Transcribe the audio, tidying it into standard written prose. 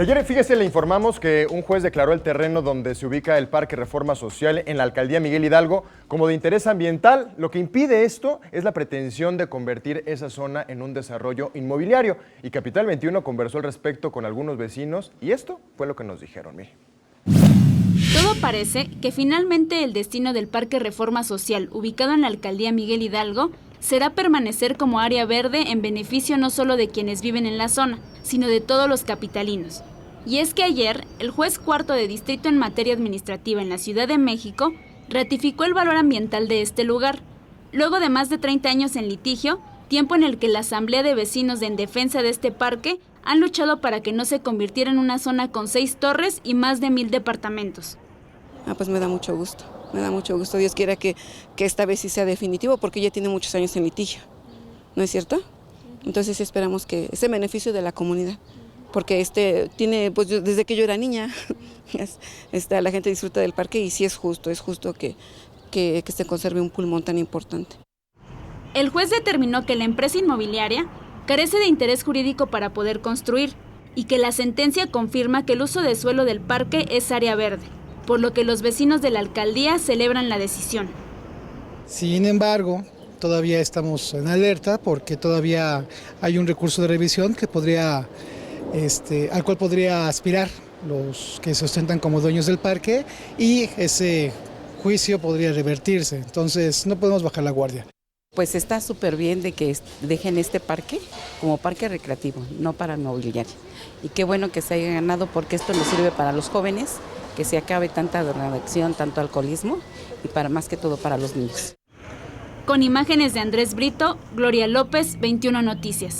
Y ayer, fíjese, le informamos que un juez declaró el terreno donde se ubica el Parque Reforma Social en la alcaldía Miguel Hidalgo como de interés ambiental. Lo que impide esto es la pretensión de convertir esa zona en un desarrollo inmobiliario. Y Capital 21 conversó al respecto con algunos vecinos y esto fue lo que nos dijeron. Mire. Todo parece que finalmente el destino del Parque Reforma Social, ubicado en la alcaldía Miguel Hidalgo, será permanecer como área verde en beneficio no solo de quienes viven en la zona, sino de todos los capitalinos. Y es que ayer, el juez cuarto de distrito en materia administrativa en la Ciudad de México ratificó el valor ambiental de este lugar, luego de más de 30 años en litigio, tiempo en el que la Asamblea de Vecinos en defensa de este parque han luchado para que no se convirtiera en una zona con 6 torres y más de 1000 departamentos. Pues me da mucho gusto. Dios quiera que esta vez sí sea definitivo, porque ya tiene muchos años en litigio, ¿no es cierto? Entonces esperamos que ese beneficio de la comunidad, porque tiene, pues desde que yo era niña, la gente disfruta del parque y sí es justo que se conserve un pulmón tan importante. El juez determinó que la empresa inmobiliaria carece de interés jurídico para poder construir y que la sentencia confirma que el uso de suelo del parque es área verde, por lo que los vecinos de la alcaldía celebran la decisión. Sin embargo, todavía estamos en alerta porque todavía hay un recurso de revisión que al cual podría aspirar los que se ostentan como dueños del parque y ese juicio podría revertirse. Entonces no podemos bajar la guardia. Pues está súper bien de que dejen este parque como parque recreativo, no para inmobiliario. Y qué bueno que se haya ganado, porque esto nos sirve para los jóvenes, que se acabe tanta drogadicción, tanto alcoholismo y para más que todo para los niños. Con imágenes de Andrés Brito, Gloria López, 21 Noticias.